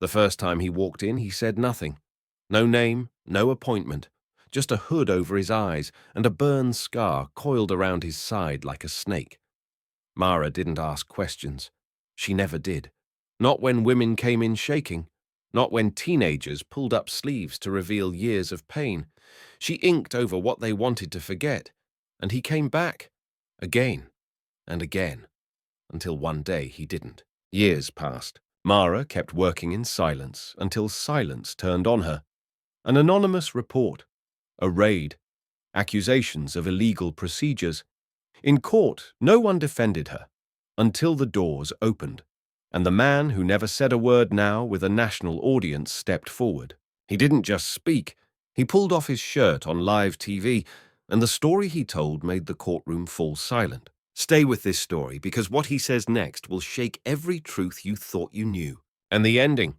The first time he walked in, he said nothing. No name, no appointment, just a hood over his eyes and a burn scar coiled around his side like a snake. Mara didn't ask questions. She never did. Not when women came in shaking. Not when teenagers pulled up sleeves to reveal years of pain. She inked over what they wanted to forget. And he came back. Again and again. Until one day he didn't. Years passed. Mara kept working in silence until silence turned on her. An anonymous report. A raid. Accusations of illegal procedures. In court, no one defended her, until the doors opened, and the man who never said a word now with a national audience stepped forward. He didn't just speak, he pulled off his shirt on live TV, and the story he told made the courtroom fall silent. Stay with this story, because what he says next will shake every truth you thought you knew. And the ending.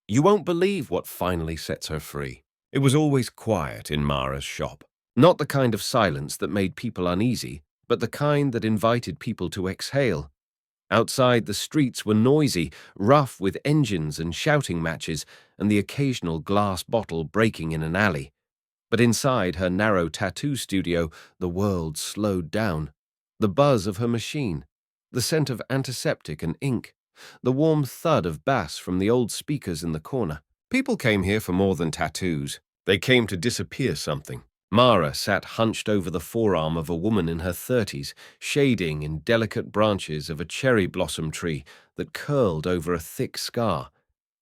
You won't believe what finally sets her free. It was always quiet in Mara's shop. Not the kind of silence that made people uneasy, but the kind that invited people to exhale. Outside, the streets were noisy, rough with engines and shouting matches, and the occasional glass bottle breaking in an alley. But inside her narrow tattoo studio, the world slowed down. The buzz of her machine, the scent of antiseptic and ink, the warm thud of bass from the old speakers in the corner. People came here for more than tattoos. They came to disappear something. Mara sat hunched over the forearm of a woman in her 30s, shading in delicate branches of a cherry blossom tree that curled over a thick scar.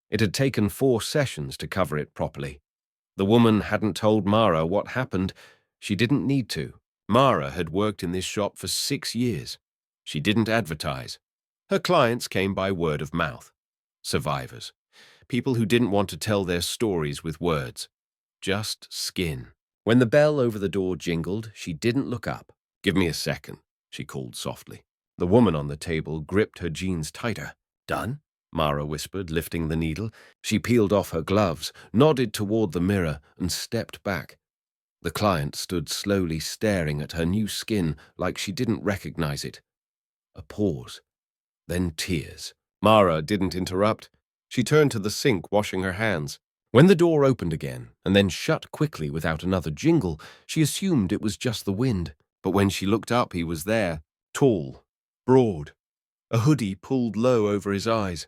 It had taken 4 sessions to cover it properly. The woman hadn't told Mara what happened. She didn't need to. Mara had worked in this shop for 6 years. She didn't advertise. Her clients came by word of mouth. Survivors. People who didn't want to tell their stories with words. Just skin. When the bell over the door jingled, she didn't look up. "Give me a second," she called softly. The woman on the table gripped her jeans tighter. "Done?" Mara whispered, lifting the needle. She peeled off her gloves, nodded toward the mirror, and stepped back. The client stood slowly staring at her new skin like she didn't recognize it. A pause. Then tears. Mara didn't interrupt. She turned to the sink, washing her hands. When the door opened again, and then shut quickly without another jingle, she assumed it was just the wind. But when she looked up, he was there, tall, broad, a hoodie pulled low over his eyes.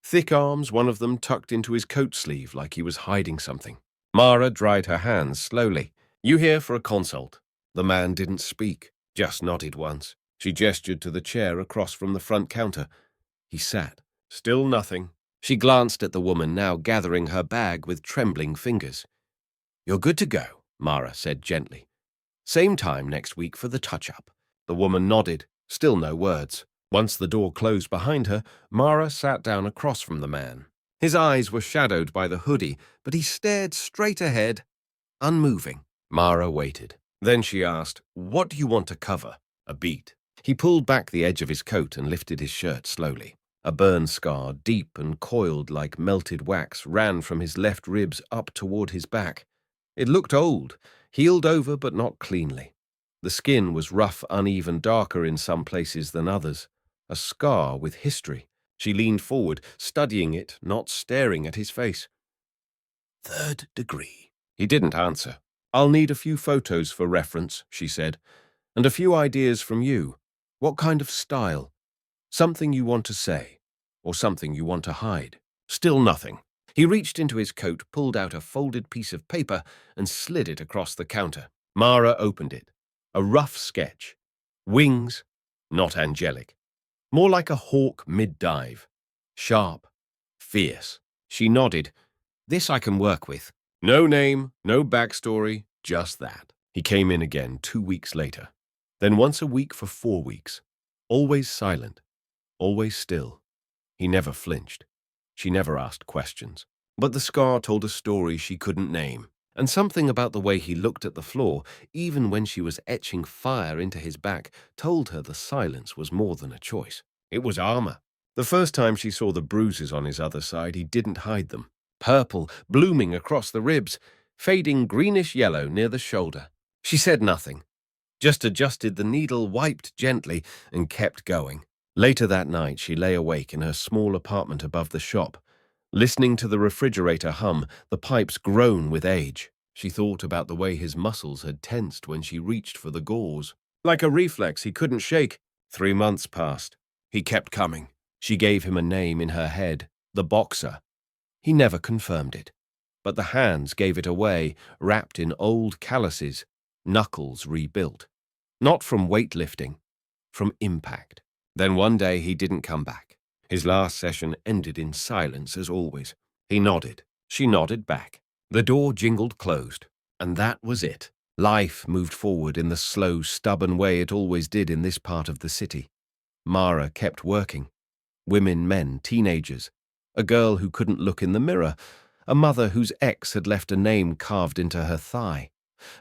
Thick arms, one of them tucked into his coat sleeve like he was hiding something. Mara dried her hands slowly. "You here for a consult?" The man didn't speak, just nodded once. She gestured to the chair across from the front counter. He sat. Still nothing. She glanced at the woman, now gathering her bag with trembling fingers. "You're good to go," Mara said gently. "Same time next week for the touch-up." The woman nodded, still no words. Once the door closed behind her, Mara sat down across from the man. His eyes were shadowed by the hoodie, but he stared straight ahead, unmoving. Mara waited. Then she asked, "What do you want to cover?" A beat. He pulled back the edge of his coat and lifted his shirt slowly. A burn scar, deep and coiled like melted wax, ran from his left ribs up toward his back. It looked old, healed over but not cleanly. The skin was rough, uneven, darker in some places than others. A scar with history. She leaned forward, studying it, not staring at his face. "3rd degree." He didn't answer. "I'll need a few photos for reference," she said, "and a few ideas from you. What kind of style? Something you want to say, or something you want to hide." Still nothing. He reached into his coat, pulled out a folded piece of paper, and slid it across the counter. Mara opened it. A rough sketch. Wings, not angelic. More like a hawk mid-dive. Sharp, fierce. She nodded. "This I can work with." No name, no backstory, just that. He came in again 2 weeks later. Then once a week for 4 weeks. Always silent. Always still. He never flinched. She never asked questions. But the scar told a story she couldn't name, and something about the way he looked at the floor, even when she was etching fire into his back, told her the silence was more than a choice. It was armor. The first time she saw the bruises on his other side, he didn't hide them. Purple, blooming across the ribs, fading greenish-yellow near the shoulder. She said nothing, just adjusted the needle, wiped gently, and kept going. Later that night, she lay awake in her small apartment above the shop, Listening to the refrigerator hum, the pipes groan with age. She thought about the way his muscles had tensed when she reached for the gauze. Like a reflex he couldn't shake. 3 months passed. He kept coming. She gave him a name in her head, the Boxer. He never confirmed it. But the hands gave it away, wrapped in old calluses, knuckles rebuilt. Not from weightlifting, from impact. Then one day he didn't come back. His last session ended in silence as always. He nodded. She nodded back. The door jingled closed. And that was it. Life moved forward in the slow, stubborn way it always did in this part of the city. Mara kept working. Women, men, teenagers. A girl who couldn't look in the mirror. A mother whose ex had left a name carved into her thigh.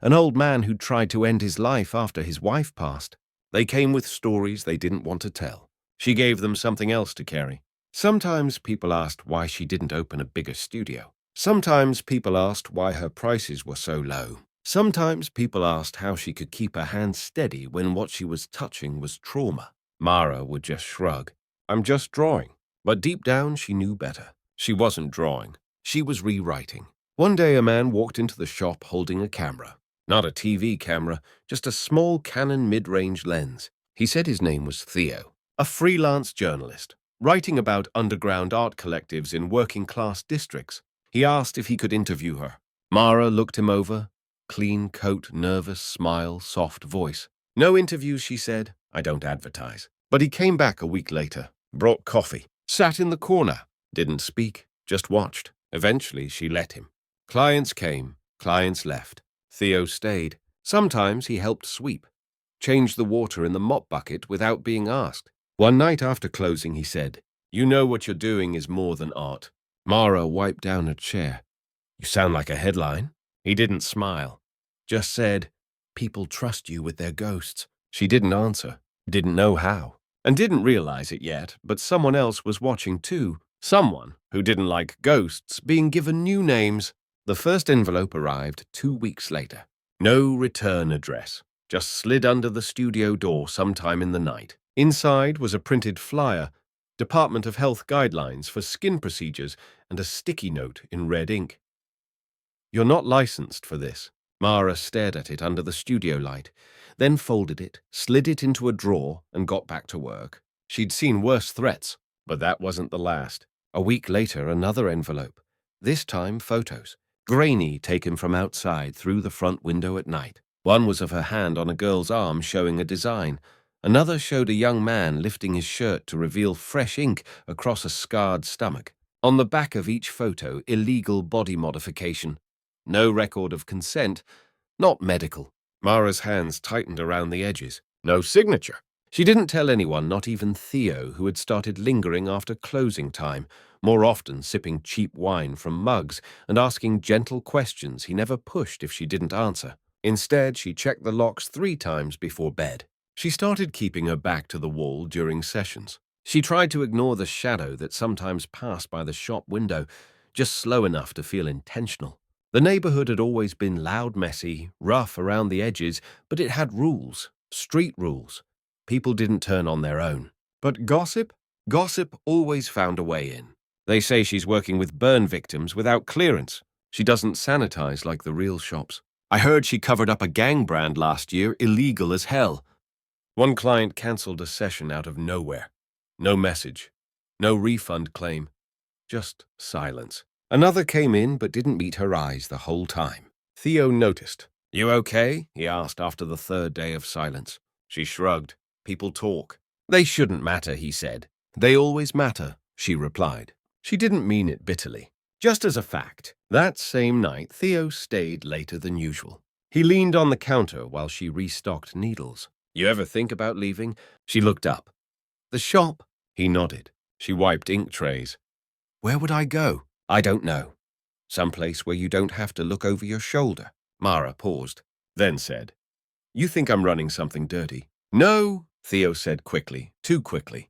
An old man who'd tried to end his life after his wife passed. They came with stories they didn't want to tell. She gave them something else to carry. Sometimes people asked why she didn't open a bigger studio. Sometimes people asked why her prices were so low. Sometimes people asked how she could keep her hands steady when what she was touching was trauma. Mara would just shrug. I'm just drawing. But deep down she knew better. She wasn't drawing. She was rewriting. One day a man walked into the shop holding a camera. Not a TV camera, just a small Canon mid-range lens. He said his name was Theo, a freelance journalist, writing about underground art collectives in working-class districts. He asked if he could interview her. Mara looked him over. Clean coat, nervous smile, soft voice. No interviews, she said. I don't advertise. But he came back a week later, brought coffee, sat in the corner, didn't speak, just watched. Eventually, she let him. Clients came, clients left. Theo stayed. Sometimes he helped sweep, changed the water in the mop bucket without being asked. One night after closing, he said, You know what you're doing is more than art. Mara wiped down a chair. You sound like a headline. He didn't smile, just said, People trust you with their ghosts. She didn't answer, didn't know how, and didn't realize it yet, but someone else was watching too. Someone who didn't like ghosts being given new names. The first envelope arrived 2 weeks later. No return address. Just slid under the studio door sometime in the night. Inside was a printed flyer, Department of Health guidelines for skin procedures, and a sticky note in red ink. You're not licensed for this. Mara stared at it under the studio light, then folded it, slid it into a drawer, and got back to work. She'd seen worse threats, but that wasn't the last. A week later, another envelope. This time, photos. Grainy, taken from outside through the front window at night. One was of her hand on a girl's arm showing a design. Another showed a young man lifting his shirt to reveal fresh ink across a scarred stomach. On the back of each photo, illegal body modification. No record of consent, not medical. Mara's hands tightened around the edges. No signature. She didn't tell anyone, not even Theo, who had started lingering after closing time, more often sipping cheap wine from mugs and asking gentle questions he never pushed if she didn't answer. Instead, she checked the locks 3 times before bed. She started keeping her back to the wall during sessions. She tried to ignore the shadow that sometimes passed by the shop window, just slow enough to feel intentional. The neighborhood had always been loud, messy, rough around the edges, but it had rules, street rules. People didn't turn on their own. But gossip? Gossip always found a way in. They say she's working with burn victims without clearance. She doesn't sanitize like the real shops. I heard she covered up a gang brand last year, illegal as hell. One client canceled a session out of nowhere. No message. No refund claim. Just silence. Another came in but didn't meet her eyes the whole time. Theo noticed. You okay? He asked after the 3rd day of silence. She shrugged. People talk. They shouldn't matter, he said. They always matter, she replied. She didn't mean it bitterly. Just as a fact, that same night Theo stayed later than usual. He leaned on the counter while she restocked needles. You ever think about leaving? She looked up. The shop? He nodded. She wiped ink trays. Where would I go? I don't know. Someplace where you don't have to look over your shoulder. Mara paused, then said, You think I'm running something dirty? No, Theo said quickly, too quickly.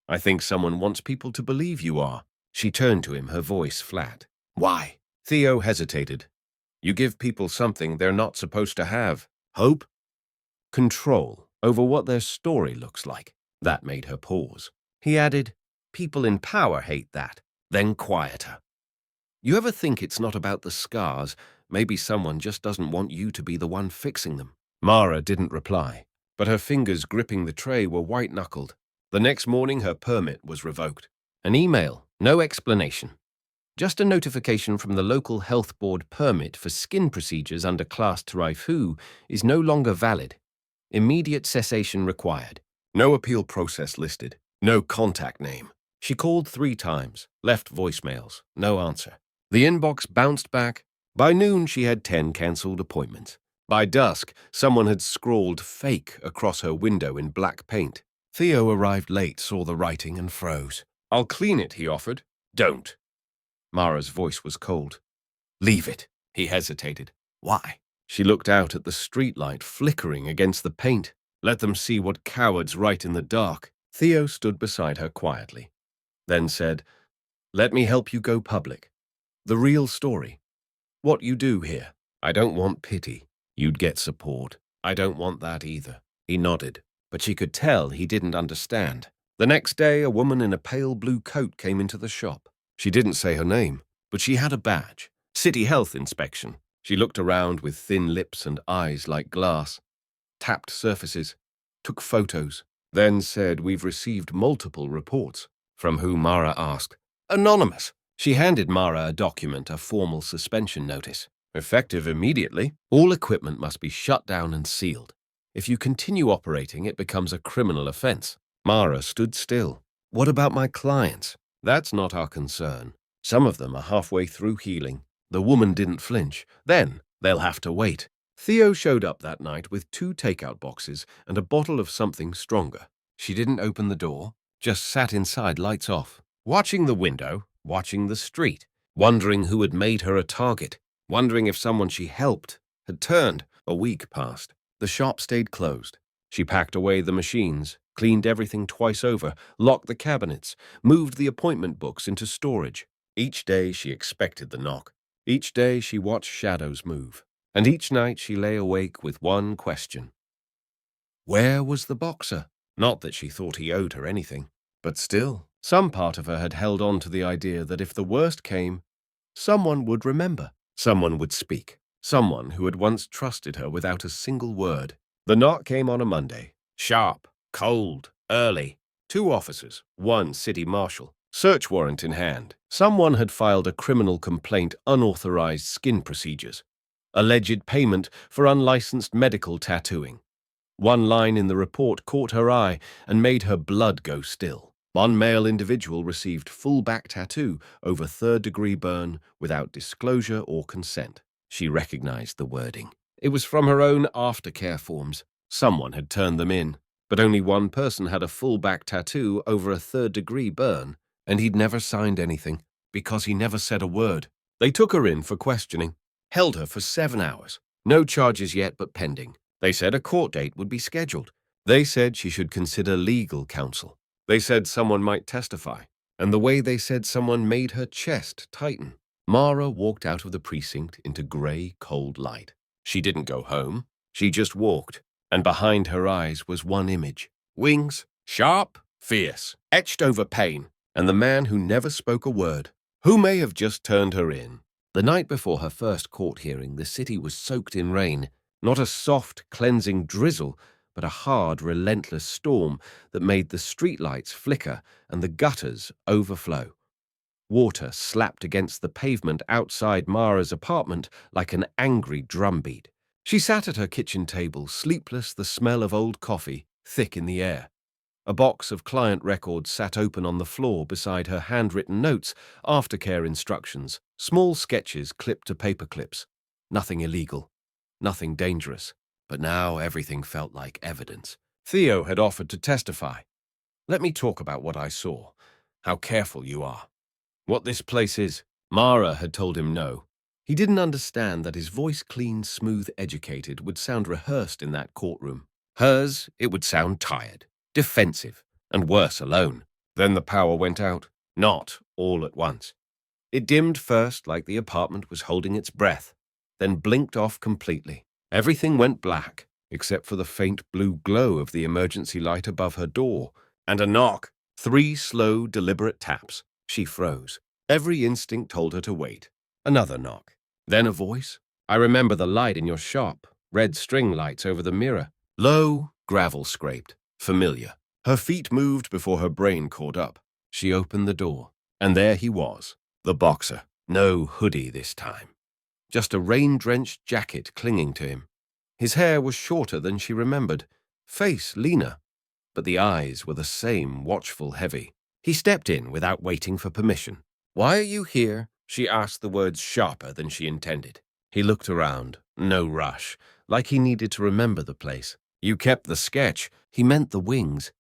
I think someone wants people to believe you are. She turned to him, her voice flat. Why? Theo hesitated. You give people something they're not supposed to have. Hope? Control over what their story looks like. That made her pause. He added, People in power hate that. Then quieter. You ever think it's not about the scars? Maybe someone just doesn't want you to be the one fixing them. Mara didn't reply, but her fingers gripping the tray were white-knuckled. The next morning, her permit was revoked. An email, no explanation. Just a notification from the local health board permit for skin procedures under Class Tarifu is no longer valid. Immediate cessation required. No appeal process listed. No contact name. She called 3 times, left voicemails, no answer. The inbox bounced back. By noon, she had 10 cancelled appointments. By dusk, someone had scrawled fake across her window in black paint. Theo arrived late, saw the writing, and froze. I'll clean it, he offered. Don't. Mara's voice was cold. Leave it, he hesitated. Why? She looked out at the streetlight flickering against the paint. Let them see what cowards write in the dark. Theo stood beside her quietly, then said, Let me help you go public. The real story. What you do here. I don't want pity. You'd get support. I don't want that either. He nodded, but she could tell he didn't understand. The next day, a woman in a pale blue coat came into the shop. She didn't say her name, but she had a badge. City Health Inspection. She looked around with thin lips and eyes like glass, tapped surfaces, took photos, then said, We've received multiple reports. From whom Mara asked, Anonymous. She handed Mara a document, a formal suspension notice. Effective immediately, all equipment must be shut down and sealed. If you continue operating, it becomes a criminal offense. Mara stood still. What about my clients? That's not our concern. Some of them are halfway through healing. The woman didn't flinch. Then they'll have to wait. Theo showed up that night with 2 takeout boxes and a bottle of something stronger. She didn't open the door, just sat inside, lights off, watching the window, watching the street, wondering who had made her a target, wondering if someone she helped had turned. A week passed. The shop stayed closed. She packed away the machines, cleaned everything twice over, locked the cabinets, moved the appointment books into storage. Each day she expected the knock. Each day she watched shadows move. And each night she lay awake with one question. Where was the boxer? Not that she thought he owed her anything, but still, some part of her had held on to the idea that if the worst came, someone would remember, someone would speak, someone who had once trusted her without a single word. The knock came on a Monday. Sharp, cold, early. 2 officers, 1 city marshal, search warrant in hand. Someone had filed a criminal complaint, unauthorized skin procedures. Alleged payment for unlicensed medical tattooing. One line in the report caught her eye and made her blood go still. One male individual received full back tattoo over 3rd-degree burn without disclosure or consent. She recognized the wording. It was from her own aftercare forms. Someone had turned them in, but only one person had a full back tattoo over a 3rd-degree burn, and he'd never signed anything because he never said a word. They took her in for questioning, held her for 7 hours. No charges yet, but pending. They said a court date would be scheduled. They said she should consider legal counsel. They said someone might testify, and the way they said someone made her chest tighten. Mara walked out of the precinct into grey, cold light. She didn't go home. She just walked, and behind her eyes was one image. Wings, sharp, fierce, etched over pain, and the man who never spoke a word, who may have just turned her in. The night before her first court hearing, the city was soaked in rain. Not a soft, cleansing drizzle, but a hard, relentless storm that made the streetlights flicker and the gutters overflow. Water slapped against the pavement outside Mara's apartment like an angry drumbeat. She sat at her kitchen table, sleepless, the smell of old coffee thick in the air. A box of client records sat open on the floor beside her handwritten notes, aftercare instructions, small sketches clipped to paper clips. Nothing illegal. Nothing dangerous, but now everything felt like evidence. Theo had offered to testify. Let me talk about what I saw, how careful you are. What this place is. Mara had told him no. He didn't understand that his voice, clean, smooth, educated, would sound rehearsed in that courtroom. Hers, it would sound tired, defensive, and worse alone. Then the power went out, not all at once. It dimmed first like the apartment was holding its breath, then blinked off completely. Everything went black, except for the faint blue glow of the emergency light above her door, and a knock. 3 slow, deliberate taps. She froze. Every instinct told her to wait. Another knock. Then a voice. I remember the light in your shop. Red string lights over the mirror. Low, gravel scraped. Familiar. Her feet moved before her brain caught up. She opened the door. And there he was. The boxer. No hoodie this time. Just a rain-drenched jacket clinging to him. His hair was shorter than she remembered. Face leaner. But the eyes were the same, watchful, heavy. He stepped in without waiting for permission. Why are you here? She asked, the words sharper than she intended. He looked around. No rush. Like he needed to remember the place. You kept the sketch. He meant the wings.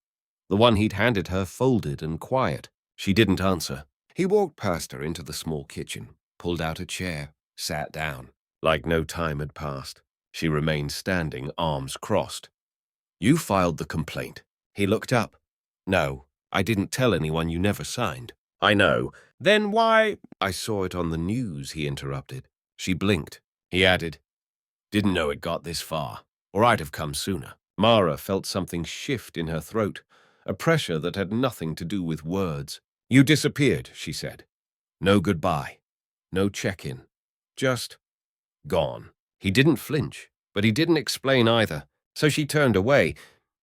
The one he'd handed her folded and quiet. She didn't answer. He walked past her into the small kitchen, pulled out a chair, sat down. Like no time had passed. She remained standing, arms crossed. You filed the complaint. He looked up. No, I didn't tell anyone. You never signed. I know. Then why? I saw it on the news, he interrupted. She blinked. He added, didn't know it got this far, or I'd have come sooner. Mara felt something shift in her throat, a pressure that had nothing to do with words. You disappeared, she said. No goodbye. No check-in. Just gone. He didn't flinch, but he didn't explain either, so she turned away.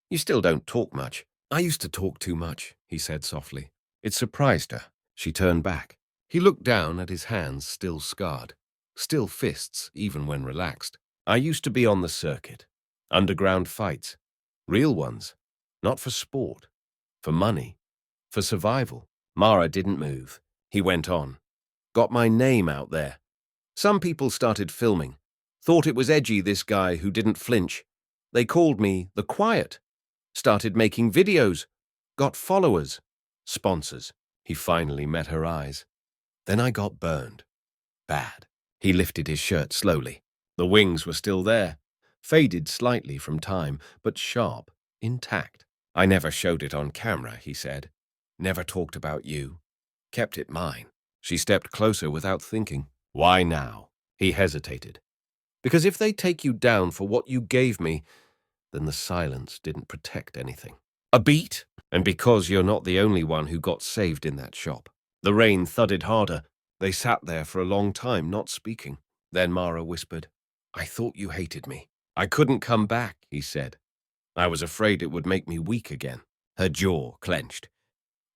You still don't talk much. I used to talk too much, he said softly. It surprised her. She turned back. He looked down at his hands, still scarred. Still fists, even when relaxed. I used to be on the circuit. Underground fights. Real ones. Not for sport. For money. For survival. Mara didn't move. He went on. Got my name out there. Some people started filming. Thought it was edgy, this guy who didn't flinch. They called me the Quiet. Started making videos. Got followers. Sponsors. He finally met her eyes. Then I got burned. Bad. He lifted his shirt slowly. The wings were still there. Faded slightly from time, but sharp, intact. I never showed it on camera, he said. Never talked about you. Kept it mine. She stepped closer without thinking. Why now? He hesitated. Because if they take you down for what you gave me, then the silence didn't protect anything. A beat? And because you're not the only one who got saved in that shop. The rain thudded harder. They sat there for a long time, not speaking. Then Mara whispered, I thought you hated me. I couldn't come back, he said. I was afraid it would make me weak again. Her jaw clenched.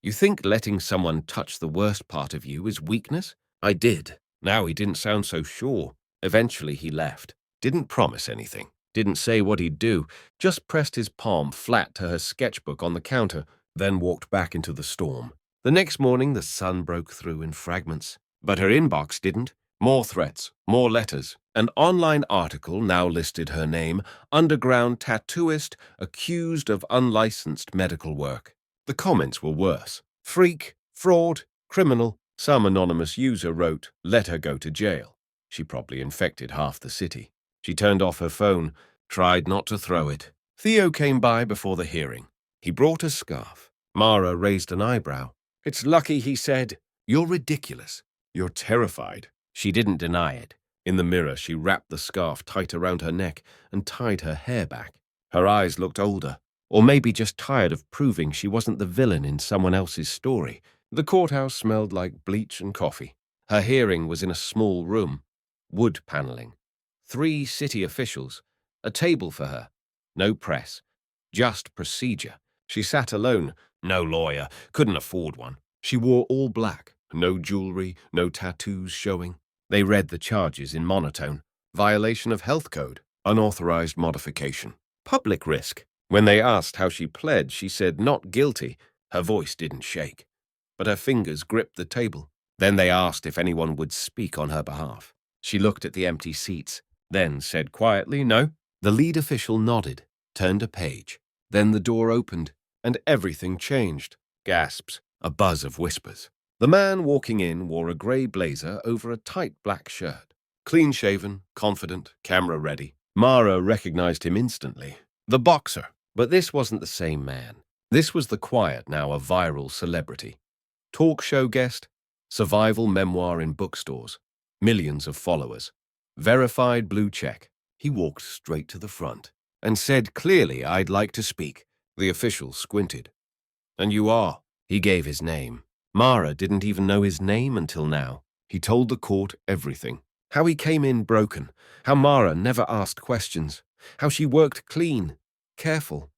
You think letting someone touch the worst part of you is weakness? I did. Now he didn't sound so sure. Eventually he left. Didn't promise anything. Didn't say what he'd do. Just pressed his palm flat to her sketchbook on the counter, then walked back into the storm. The next morning the sun broke through in fragments. But her inbox didn't. More threats, more letters. An online article now listed her name, underground tattooist accused of unlicensed medical work. The comments were worse. Freak, fraud, criminal. Some anonymous user wrote, let her go to jail. She probably infected half the city. She turned off her phone, tried not to throw it. Theo came by before the hearing. He brought a scarf. Mara raised an eyebrow. It's lucky, he said. You're ridiculous. You're terrified. She didn't deny it. In the mirror, she wrapped the scarf tight around her neck and tied her hair back. Her eyes looked older, or maybe just tired of proving she wasn't the villain in someone else's story. The courthouse smelled like bleach and coffee. Her hearing was in a small room. Wood paneling. 3 city officials. A table for her. No press. Just procedure. She sat alone. No lawyer. Couldn't afford one. She wore all black. No jewelry, no tattoos showing. They read the charges in monotone. Violation of health code. Unauthorized modification. Public risk. When they asked how she pled, she said not guilty. Her voice didn't shake, but her fingers gripped the table. Then they asked if anyone would speak on her behalf. She looked at the empty seats, then said quietly, no. The lead official nodded, turned a page. Then the door opened, and everything changed. Gasps, a buzz of whispers. The man walking in wore a grey blazer over a tight black shirt. Clean-shaven, confident, camera-ready. Mara recognized him instantly. The boxer. But this wasn't the same man. This was the Quiet, now a viral celebrity. Talk show guest, survival memoir in bookstores, millions of followers. Verified blue check. He walked straight to the front and said clearly, I'd like to speak. The official squinted. And you are? He gave his name. Mara didn't even know his name until now. He told the court everything. How he came in broken, how Mara never asked questions, how she worked clean, careful,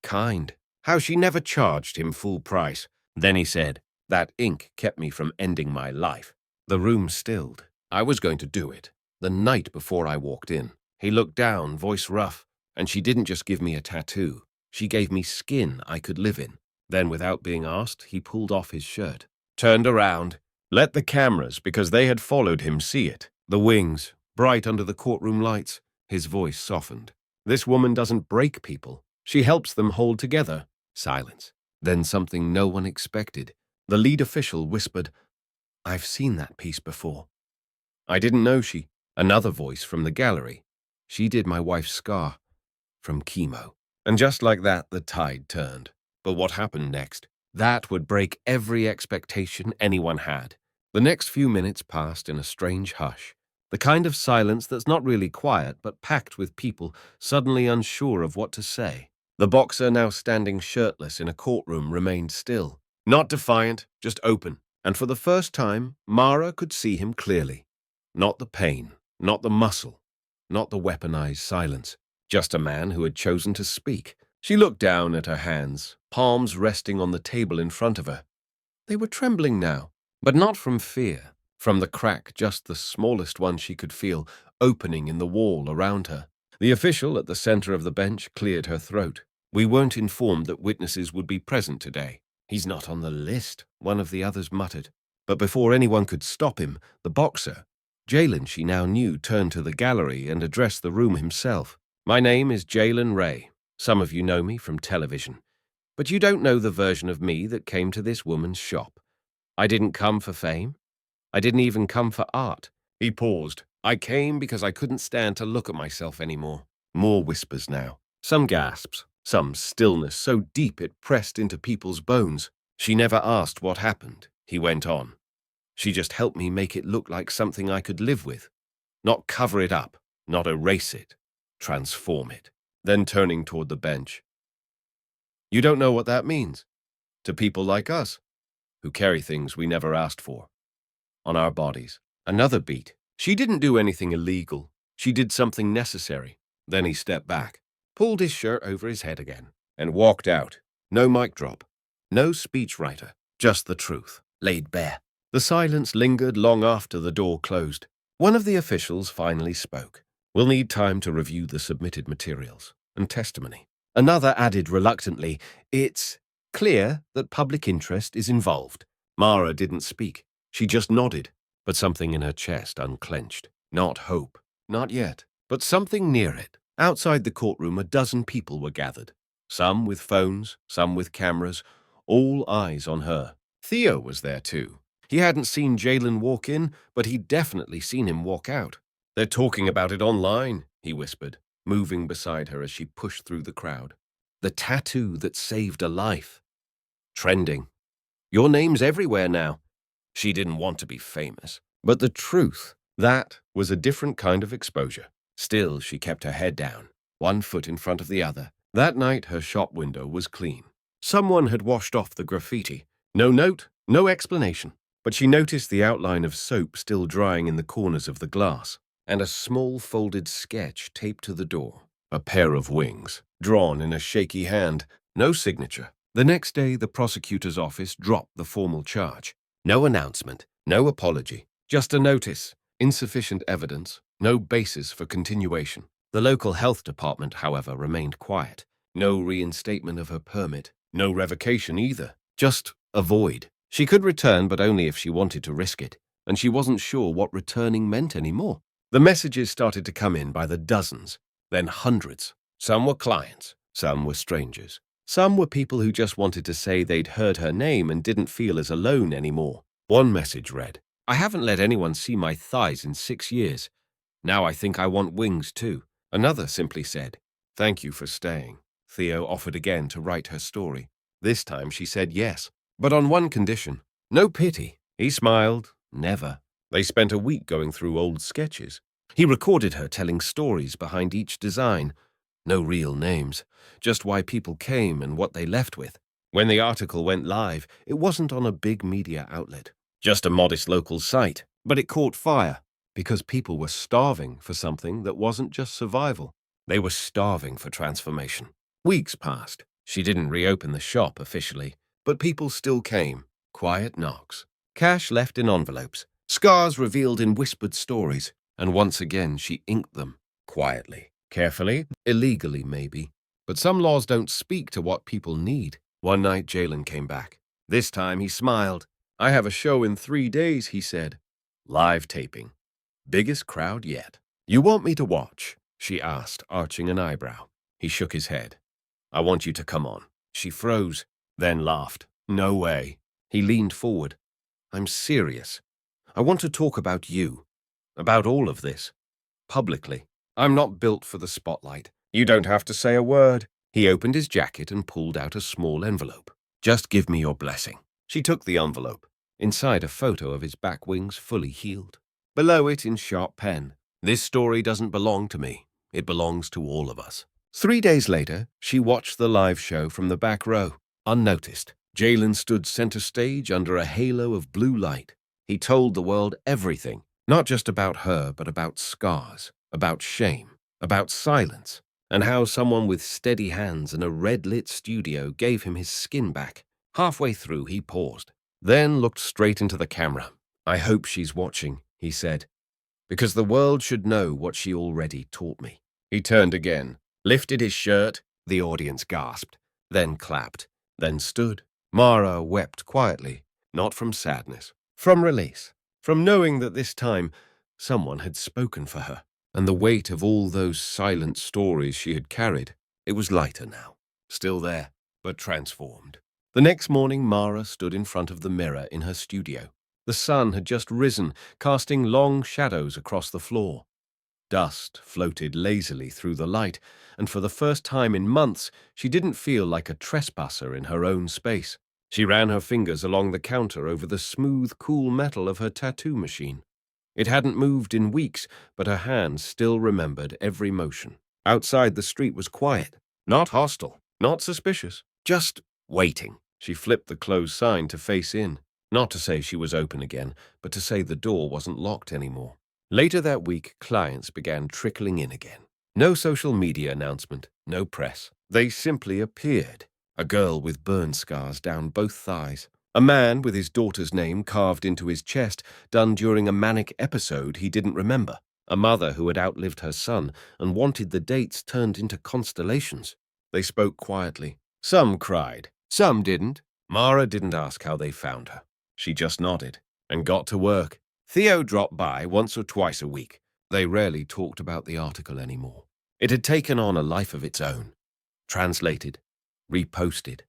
kind, how she never charged him full price. Then he said, "That ink kept me from ending my life." The room stilled. I was going to do it, the night before I walked in. He looked down, voice rough, and she didn't just give me a tattoo. She gave me skin I could live in. Then, without being asked, he pulled off his shirt, turned around, let the cameras, because they had followed him, see it. The wings, bright under the courtroom lights. His voice softened. "This woman doesn't break people. She helps them hold together." Silence. Then something no one expected. The lead official whispered, "I've seen that piece before." I didn't know she. Another voice from the gallery. "She did my wife's scar. From chemo." And just like that, the tide turned. But what happened next? That would break every expectation anyone had. The next few minutes passed in a strange hush. The kind of silence that's not really quiet, but packed with people suddenly unsure of what to say. The boxer, now standing shirtless in a courtroom, remained still. Not defiant, just open. And for the first time, Mara could see him clearly. Not the pain, not the muscle, not the weaponized silence. Just a man who had chosen to speak. She looked down at her hands, palms resting on the table in front of her. They were trembling now, but not from fear, from the crack, just the smallest one she could feel, opening in the wall around her. The official at the center of the bench cleared her throat. "We weren't informed that witnesses would be present today." "He's not on the list," one of the others muttered. But before anyone could stop him, the boxer, Jalen, she now knew, turned to the gallery and addressed the room himself. "My name is Jalen Ray. Some of you know me from television. But you don't know the version of me that came to this woman's shop. I didn't come for fame. I didn't even come for art." He paused. "I came because I couldn't stand to look at myself anymore." More whispers now. Some gasps. Some stillness so deep it pressed into people's bones. "She never asked what happened," he went on. "She just helped me make it look like something I could live with. Not cover it up, not erase it, transform it." Then turning toward the bench. "You don't know what that means to people like us, who carry things we never asked for on our bodies." Another beat. "She didn't do anything illegal. She did something necessary." Then he stepped back, pulled his shirt over his head again, and walked out. No mic drop, no speechwriter, just the truth, laid bare. The silence lingered long after the door closed. One of the officials finally spoke. "We'll need time to review the submitted materials and testimony." Another added reluctantly, "It's clear that public interest is involved." Mara didn't speak. She just nodded, but something in her chest unclenched. Not hope, not yet, but something near it. Outside the courtroom, a dozen people were gathered. Some with phones, some with cameras, all eyes on her. Theo was there too. He hadn't seen Jalen walk in, but he'd definitely seen him walk out. "They're talking about it online," he whispered, moving beside her as she pushed through the crowd. "The tattoo that saved a life. Trending. Your name's everywhere now." She didn't want to be famous. But the truth, that was a different kind of exposure. Still, she kept her head down, one foot in front of the other. That night, her shop window was clean. Someone had washed off the graffiti. No note, no explanation. But she noticed the outline of soap still drying in the corners of the glass, and a small folded sketch taped to the door. A pair of wings, drawn in a shaky hand. No signature. The next day, the prosecutor's office dropped the formal charge. No announcement, no apology, just a notice. Insufficient evidence, no basis for continuation. The local health department, however, remained quiet. No reinstatement of her permit, no revocation either. Just a void. She could return, but only if she wanted to risk it, and she wasn't sure what returning meant anymore. The messages started to come in by the dozens, then hundreds. Some were clients, some were strangers. Some were people who just wanted to say they'd heard her name and didn't feel as alone anymore. One message read, "I haven't let anyone see my thighs in 6 years. Now I think I want wings too." Another simply said, "Thank you for staying." Theo offered again to write her story. This time she said yes, but on one condition. No pity. He smiled. Never. They spent a week going through old sketches. He recorded her telling stories behind each design. No real names, just why people came and what they left with. When the article went live, it wasn't on a big media outlet, just a modest local site, but it caught fire because people were starving for something that wasn't just survival. They were starving for transformation. Weeks passed. She didn't reopen the shop officially, but people still came. Quiet knocks. Cash left in envelopes. Scars revealed in whispered stories. And once again, she inked them. Quietly. Carefully. Illegally, maybe. But some laws don't speak to what people need. One night, Jalen came back. This time, he smiled. "I have a show in 3 days," he said. Live taping. Biggest crowd yet. "You want me to watch?" she asked, arching an eyebrow. He shook his head. "I want you to come on." She froze, then laughed. "No way." He leaned forward. "I'm serious. I want to talk about you. About all of this. Publicly. I'm not built for the spotlight. You don't have to say a word." He opened his jacket and pulled out a small envelope. "Just give me your blessing." She took the envelope. Inside, a photo of his back wings fully healed. Below it, in sharp pen, "This story doesn't belong to me. It belongs to all of us." 3 days later, she watched the live show from the back row, unnoticed. Jalen stood center stage under a halo of blue light. He told the world everything, not just about her, but about scars, about shame, about silence, and how someone with steady hands and a red-lit studio gave him his skin back. Halfway through, he paused, then looked straight into the camera. "I hope she's watching," he said, "because the world should know what she already taught me." He turned again, lifted his shirt. The audience gasped, then clapped, then stood. Mara wept quietly, not from sadness, from release, from knowing that this time someone had spoken for her. And the weight of all those silent stories she had carried, it was lighter now, still there, but transformed. The next morning, Mara stood in front of the mirror in her studio. The sun had just risen, casting long shadows across the floor. Dust floated lazily through the light, and for the first time in months, she didn't feel like a trespasser in her own space. She ran her fingers along the counter over the smooth, cool metal of her tattoo machine. It hadn't moved in weeks, but her hands still remembered every motion. Outside, the street was quiet, not hostile, not suspicious, just waiting. She flipped the closed sign to face in, not to say she was open again, but to say the door wasn't locked anymore. Later that week, clients began trickling in again. No social media announcement, no press. They simply appeared. A girl with burn scars down both thighs. A man with his daughter's name carved into his chest, done during a manic episode he didn't remember. A mother who had outlived her son and wanted the dates turned into constellations. They spoke quietly. Some cried, some didn't. Mara didn't ask how they found her. She just nodded and got to work. Theo dropped by once or twice a week. They rarely talked about the article anymore. It had taken on a life of its own. Translated, reposted,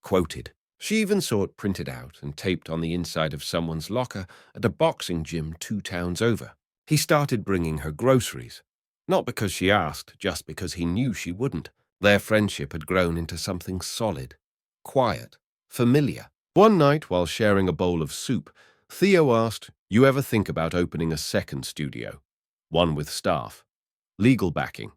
quoted. She even saw it printed out and taped on the inside of someone's locker at a boxing gym 2 towns over. He started bringing her groceries. Not because she asked, just because he knew she wouldn't. Their friendship had grown into something solid, quiet, familiar. One night, while sharing a bowl of soup, Theo asked, "You ever think about opening a second studio? One with staff, legal backing,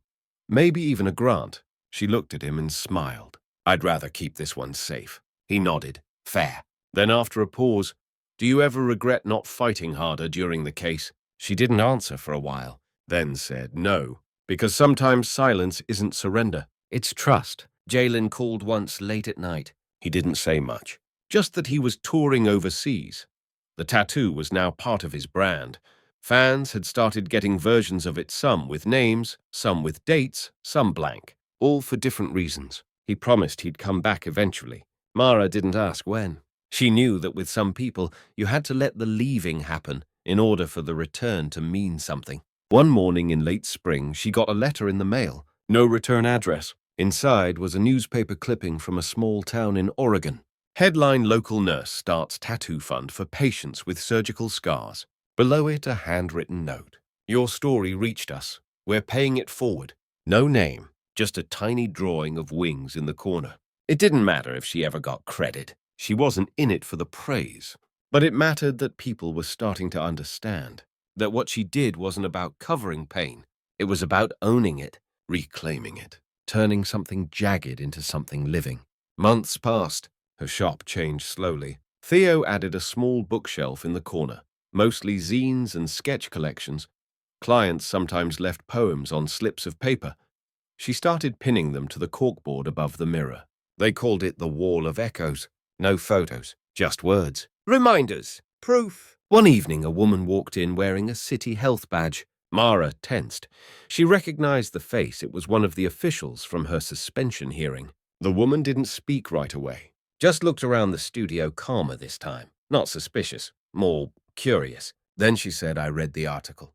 maybe even a grant?" She looked at him and smiled. "I'd rather keep this one safe." He nodded. "Fair." Then after a pause, "Do you ever regret not fighting harder during the case?" She didn't answer for a while, then said no, because sometimes silence isn't surrender. It's trust. Jalen called once late at night. He didn't say much, just that he was touring overseas. The tattoo was now part of his brand. Fans had started getting versions of it, some with names, some with dates, some blank, all for different reasons. He promised he'd come back eventually. Mara didn't ask when. She knew that with some people, you had to let the leaving happen in order for the return to mean something. One morning in late spring, she got a letter in the mail. No return address. Inside was a newspaper clipping from a small town in Oregon. Headline: Local nurse starts tattoo fund for patients with surgical scars. Below it, a handwritten note. "Your story reached us. We're paying it forward." No name, just a tiny drawing of wings in the corner. It didn't matter if she ever got credit. She wasn't in it for the praise. But it mattered that people were starting to understand that what she did wasn't about covering pain. It was about owning it, reclaiming it, turning something jagged into something living. Months passed. Her shop changed slowly. Theo added a small bookshelf in the corner, mostly zines and sketch collections. Clients sometimes left poems on slips of paper. She started pinning them to the corkboard above the mirror. They called it the Wall of Echoes. No photos, just words. Reminders. Proof. One evening, a woman walked in wearing a city health badge. Mara tensed. She recognized the face. It was one of the officials from her suspension hearing. The woman didn't speak right away. Just looked around the studio calmer this time. Not suspicious, more curious. Then she said, "I read the article.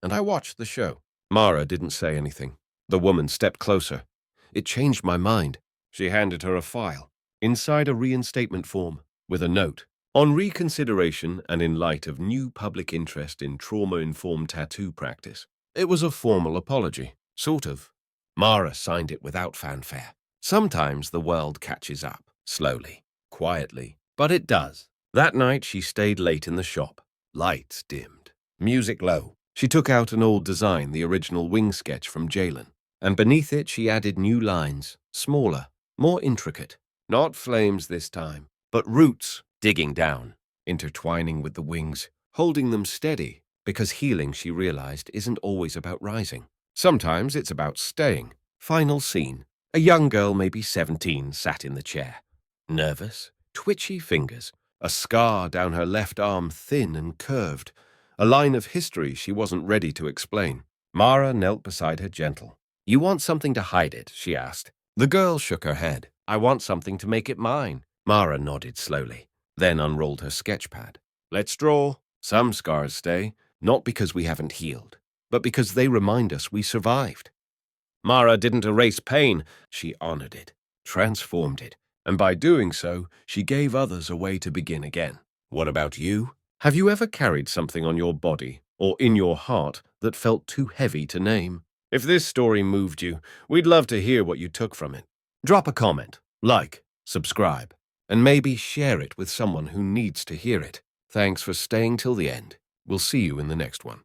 And I watched the show." Mara didn't say anything. The woman stepped closer. "It changed my mind." She handed her a file. Inside a reinstatement form, with a note. "On reconsideration and in light of new public interest in trauma-informed tattoo practice." It was a formal apology. Sort of. Mara signed it without fanfare. Sometimes the world catches up. Slowly. Quietly. But it does. That night she stayed late in the shop. Lights dimmed. Music low. She took out an old design, the original wing sketch from Jalen. And beneath it she added new lines. Smaller. More intricate. Not flames this time, but roots digging down, intertwining with the wings, holding them steady, because healing, she realized, isn't always about rising. Sometimes it's about staying. Final scene. A young girl, maybe 17, sat in the chair. Nervous, twitchy fingers, a scar down her left arm, thin and curved, a line of history she wasn't ready to explain. Mara knelt beside her gentle. "You want something to hide it?" she asked. The girl shook her head. "I want something to make it mine." Mara nodded slowly, then unrolled her sketch pad. "Let's draw." Some scars stay, not because we haven't healed, but because they remind us we survived. Mara didn't erase pain, she honored it, transformed it, and by doing so, she gave others a way to begin again. What about you? Have you ever carried something on your body or in your heart that felt too heavy to name? If this story moved you, we'd love to hear what you took from it. Drop a comment, like, subscribe, and maybe share it with someone who needs to hear it. Thanks for staying till the end. We'll see you in the next one.